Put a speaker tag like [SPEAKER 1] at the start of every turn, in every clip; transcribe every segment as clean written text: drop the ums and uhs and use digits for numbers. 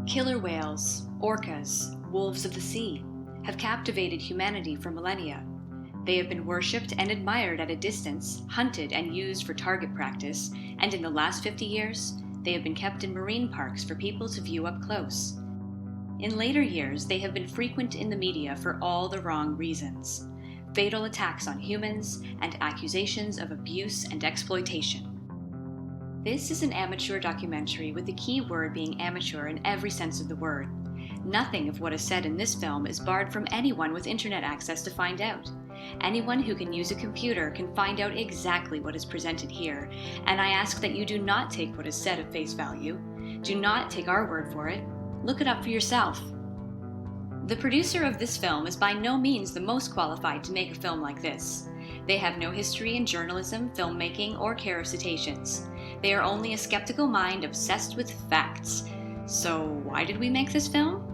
[SPEAKER 1] Killer whales, orcas, wolves of the sea, have captivated humanity for millennia. They have been worshipped and admired at a distance, hunted and used for target practice, and in the last 50 years, they have been kept in marine parks for people to view up close. In later years, they have been frequent in the media for all the wrong reasons. Fatal attacks on humans and accusations of abuse and exploitation. This is an amateur documentary with the key word being amateur in every sense of the word. Nothing of what is said in this film is barred from anyone with internet access to find out. Anyone who can use a computer can find out exactly what is presented here, and I ask that you do not take what is said at face value. Do not take our word for it. Look it up for yourself. The producer of this film is by no means the most qualified to make a film like this. They have no history in journalism, filmmaking, or care of cetaceans. They are only a skeptical mind obsessed with facts. So why did we make this film?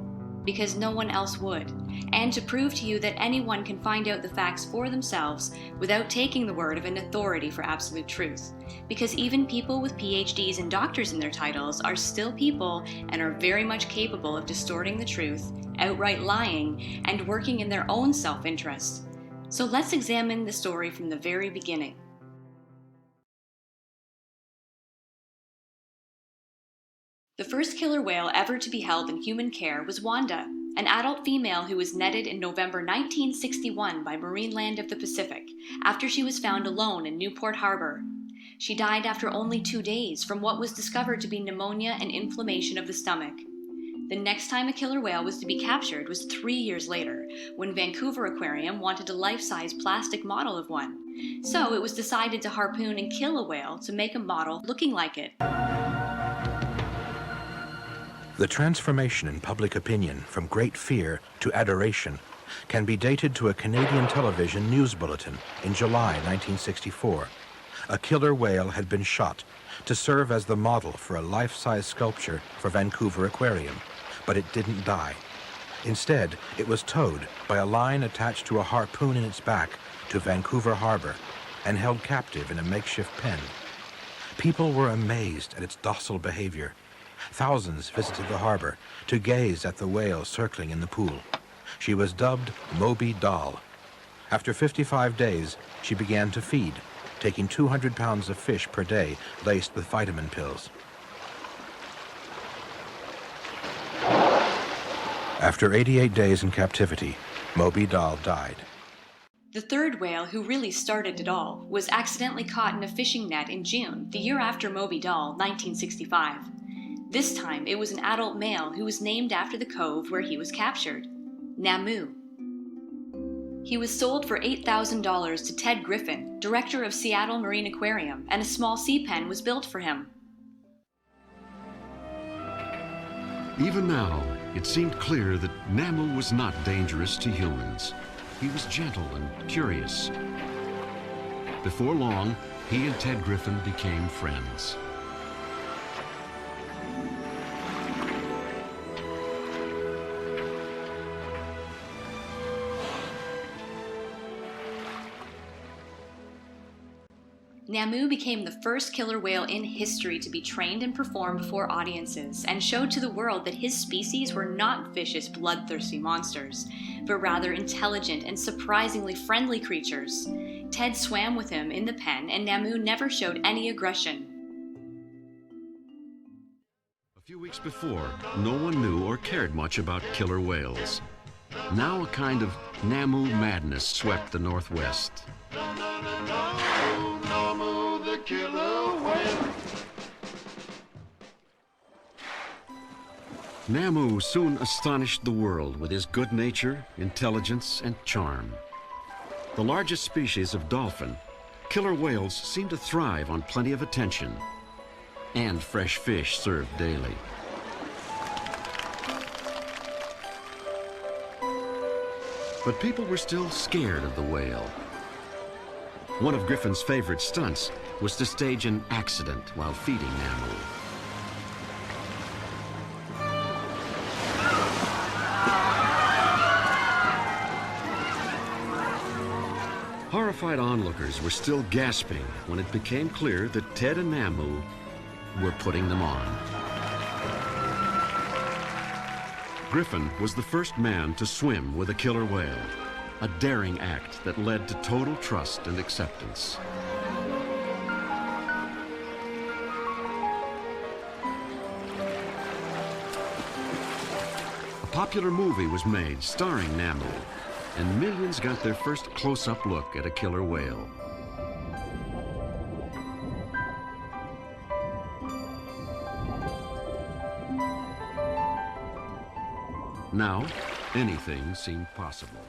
[SPEAKER 1] Because no one else would, and to prove to you that anyone can find out the facts for themselves without taking the word of an authority for absolute truth. Because even people with PhDs and doctors in their titles are still people and are very much capable of distorting the truth, outright lying, and working in their own self-interest. So let's examine the story from the very beginning. The first killer whale ever to be held in human care was Wanda, an adult female who was netted in November 1961 by Marineland of the Pacific after she was found alone in Newport Harbor. She died after only 2 days from what was discovered to be pneumonia and inflammation of the stomach. The next time a killer whale was to be captured was 3 years later, when Vancouver Aquarium wanted a life-size plastic model of one. So it was decided to harpoon and kill a whale to make a model looking like it.
[SPEAKER 2] The transformation in public opinion from great fear to adoration can be dated to a Canadian television news bulletin in July 1964. A killer whale had been shot to serve as the model for a life-size sculpture for Vancouver Aquarium, but it didn't die. Instead, it was towed by a line attached to a harpoon in its back to Vancouver Harbor and held captive in a makeshift pen. People were amazed at its docile behavior. Thousands visited the harbor to gaze at the whale circling in the pool. She was dubbed Moby Doll. After 55 days, she began to feed, taking 200 pounds of fish per day laced with vitamin pills. After 88 days in captivity, Moby Doll died.
[SPEAKER 1] The third whale, who really started it all, was accidentally caught in a fishing net in June, the year after Moby Doll, 1965. This time, it was an adult male who was named after the cove where he was captured, Namu. He was sold for $8,000 to Ted Griffin, director of Seattle Marine Aquarium, and a small sea pen was built for him.
[SPEAKER 3] Even now, it seemed clear that Namu was not dangerous to humans. He was gentle and curious. Before long, he and Ted Griffin became friends.
[SPEAKER 1] Namu became the first killer whale in history to be trained and perform before audiences, and showed to the world that his species were not vicious, bloodthirsty monsters, but rather intelligent and surprisingly friendly creatures. Ted swam with him in the pen, and Namu never showed any aggression.
[SPEAKER 3] A few weeks before, no one knew or cared much about killer whales. Now a kind of Namu madness swept the Northwest.
[SPEAKER 4] Namu, the killer whale.
[SPEAKER 3] Namu soon astonished the world with his good nature, intelligence, and charm. The largest species of dolphin, killer whales seem to thrive on plenty of attention and fresh fish served daily. But people were still scared of the whale. One of Griffin's favorite stunts was to stage an accident while feeding Namu. Horrified onlookers were still gasping when it became clear that Ted and Namu were putting them on. Griffin was the first man to swim with a killer whale, a daring act that led to total trust and acceptance. A popular movie was made starring Namu, and millions got their first close-up look at a killer whale. Now, anything seemed possible.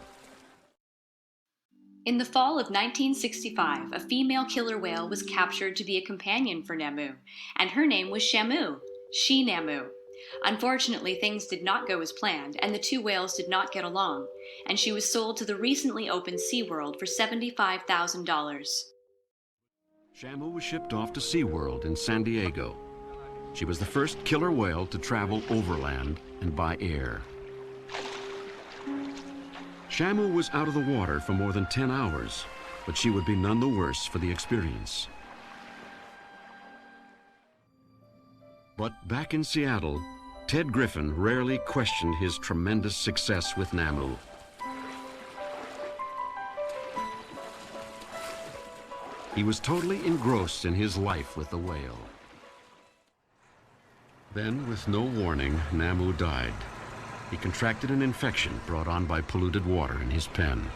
[SPEAKER 1] In the fall of 1965, a female killer whale was captured to be a companion for Namu, and her name was Shamu, she-Namu. Unfortunately, things did not go as planned, and the two whales did not get along, and she was sold to the recently opened SeaWorld for $75,000.
[SPEAKER 3] Shamu was shipped off to SeaWorld in San Diego. She was the first killer whale to travel overland and by air. Shamu was out of the water for more than 10 hours, but she would be none the worse for the experience. But back in Seattle, Ted Griffin rarely questioned his tremendous success with Namu. He was totally engrossed in his life with the whale. Then, with no warning, Namu died. He contracted an infection brought on by polluted water in his pen.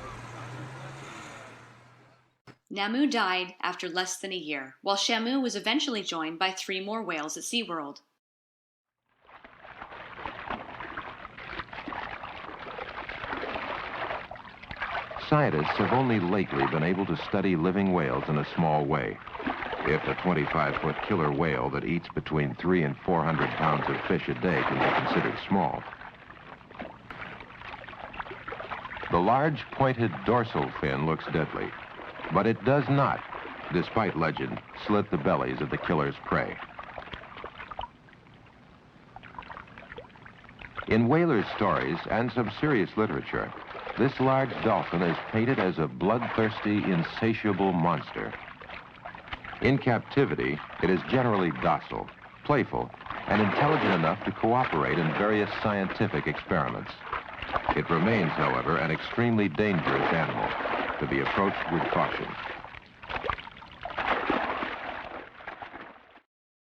[SPEAKER 1] Namu died after less than a year, while Shamu was eventually joined by 3 more whales at SeaWorld.
[SPEAKER 5] Scientists have only lately been able to study living whales in a small way. If a 25-foot killer whale that eats between 300 and 400 pounds of fish a day can be considered small. The large pointed dorsal fin looks deadly, but it does not, despite legend, slit the bellies of the killer's prey. In whalers' stories and some serious literature, this large dolphin is painted as a bloodthirsty, insatiable monster. In captivity, it is generally docile, playful, and intelligent enough to cooperate in various scientific experiments. It remains, however, an extremely dangerous animal to be approached with caution.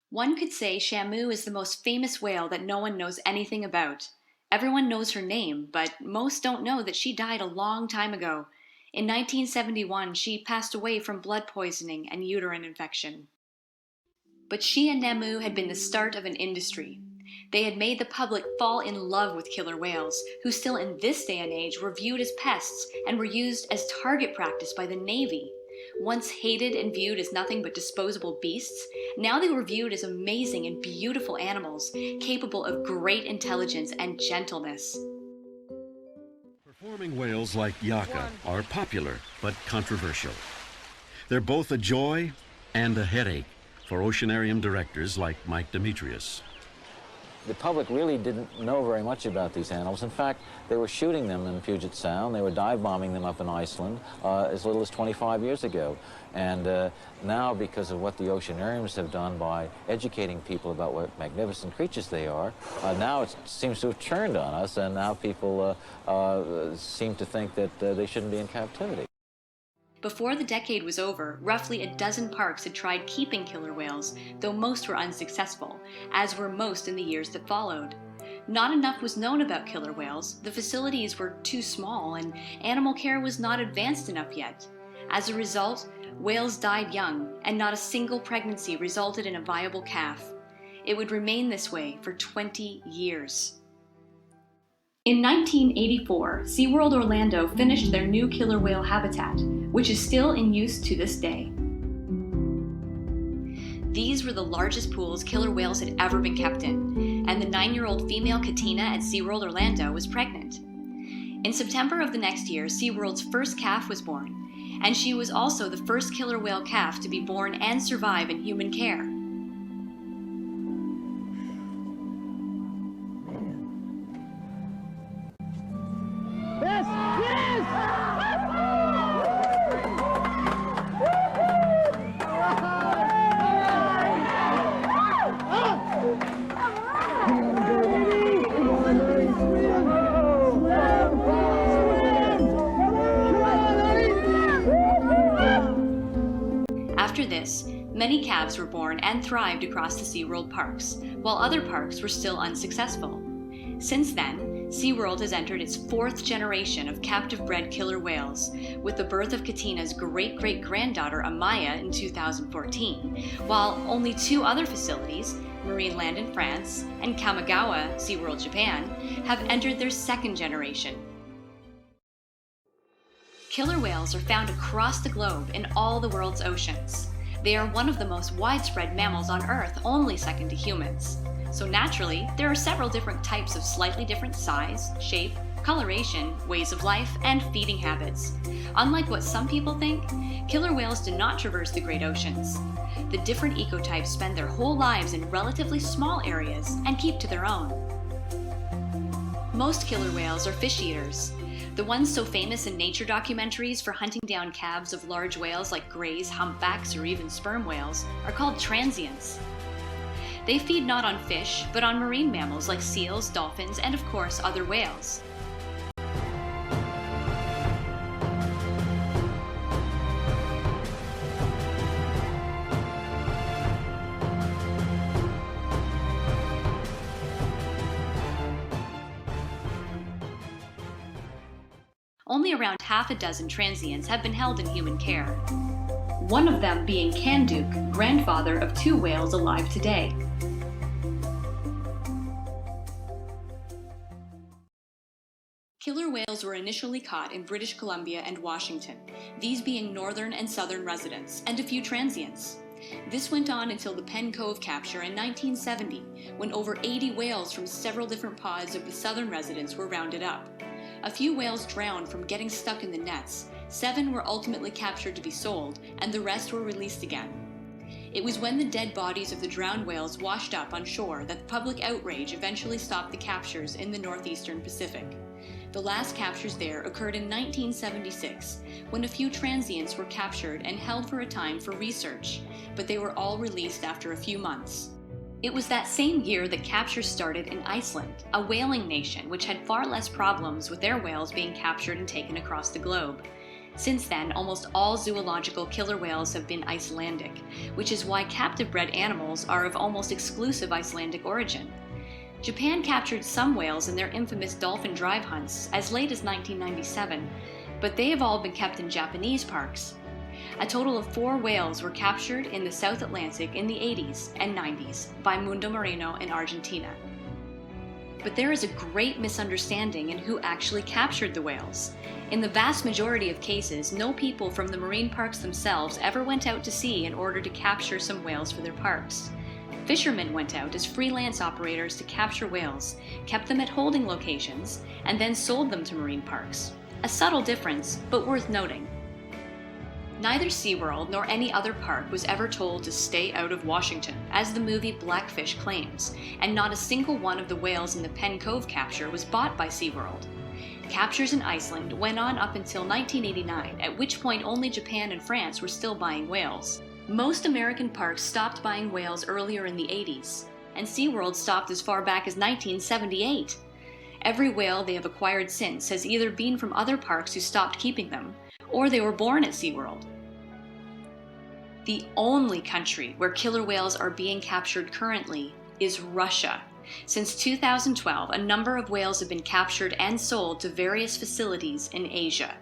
[SPEAKER 1] One could say Shamu is the most famous whale that no one knows anything about. Everyone knows her name, but most don't know that she died a long time ago. In 1971, she passed away from blood poisoning and uterine infection. But she and Namu had been the start of an industry. They had made the public fall in love with killer whales, who still in this day and age were viewed as pests and were used as target practice by the Navy. Once hated and viewed as nothing but disposable beasts, now they were viewed as amazing and beautiful animals, capable of great intelligence and gentleness.
[SPEAKER 3] Performing whales like Yaka are popular but controversial. They're both a joy and a headache for oceanarium directors like Mike Demetrius.
[SPEAKER 6] The public really didn't know very much about these animals. In fact, they were shooting them in Puget Sound. They were dive bombing them up in Iceland as little as 25 years ago. And now, because of what the oceanariums have done by educating people about what magnificent creatures they are, now it seems to have turned on us, and now people seem to think that they shouldn't be in captivity.
[SPEAKER 1] Before the decade was over, roughly a dozen parks had tried keeping killer whales, though most were unsuccessful, as were most in the years that followed. Not enough was known about killer whales, the facilities were too small, and animal care was not advanced enough yet. As a result, whales died young, and not a single pregnancy resulted in a viable calf. It would remain this way for 20 years. In 1984, SeaWorld Orlando finished their new killer whale habitat, which is still in use to this day. These were the largest pools killer whales had ever been kept in, and the 9-year-old female Katina at SeaWorld Orlando was pregnant. In September of the next year, SeaWorld's first calf was born, and she was also the first killer whale calf to be born and survive in human care. Many calves were born and thrived across the SeaWorld parks, while other parks were still unsuccessful. Since then, SeaWorld has entered its 4th generation of captive-bred killer whales, with the birth of Katina's great-great-granddaughter Amaya in 2014, while only 2 other facilities, Marineland in France and Kamogawa Sea World Japan, have entered their 2nd generation. Killer whales are found across the globe in all the world's oceans. They are one of the most widespread mammals on Earth, only second to humans. So naturally, there are several different types of slightly different size, shape, coloration, ways of life, and feeding habits. Unlike what some people think, killer whales do not traverse the great oceans. The different ecotypes spend their whole lives in relatively small areas and keep to their own. Most killer whales are fish eaters. The ones so famous in nature documentaries for hunting down calves of large whales like grays, humpbacks, or even sperm whales are called transients. They feed not on fish, but on marine mammals like seals, dolphins, and of course other whales. Only around half a dozen transients have been held in human care. One of them being Kanduk, grandfather of 2 whales alive today. Killer whales were initially caught in British Columbia and Washington, these being northern and southern residents, and a few transients. This went on until the Penn Cove capture in 1970, when over 80 whales from several different pods of the southern residents were rounded up. A few whales drowned from getting stuck in the nets, 7 were ultimately captured to be sold, and the rest were released again. It was when the dead bodies of the drowned whales washed up on shore that public outrage eventually stopped the captures in the northeastern Pacific. The last captures there occurred in 1976, when a few transients were captured and held for a time for research, but they were all released after a few months. It was that same year that captures started in Iceland, a whaling nation which had far less problems with their whales being captured and taken across the globe. Since then, almost all zoological killer whales have been Icelandic, which is why captive-bred animals are of almost exclusive Icelandic origin. Japan captured some whales in their infamous dolphin drive hunts as late as 1997, but they have all been kept in Japanese parks. A total of 4 whales were captured in the South Atlantic in the 80s and 90s by Mundu Marino in Argentina. But there is a great misunderstanding in who actually captured the whales. In the vast majority of cases, no people from the marine parks themselves ever went out to sea in order to capture some whales for their parks. Fishermen went out as freelance operators to capture whales, kept them at holding locations, and then sold them to marine parks. A subtle difference, but worth noting. Neither SeaWorld nor any other park was ever told to stay out of Washington, as the movie Blackfish claims, and not a single one of the whales in the Penn Cove capture was bought by SeaWorld. Captures in Iceland went on up until 1989, at which point only Japan and France were still buying whales. Most American parks stopped buying whales earlier in the 80s, and SeaWorld stopped as far back as 1978. Every whale they have acquired since has either been from other parks who stopped keeping them, or they were born at SeaWorld. The only country where killer whales are being captured currently is Russia. Since 2012, a number of whales have been captured and sold to various facilities in Asia.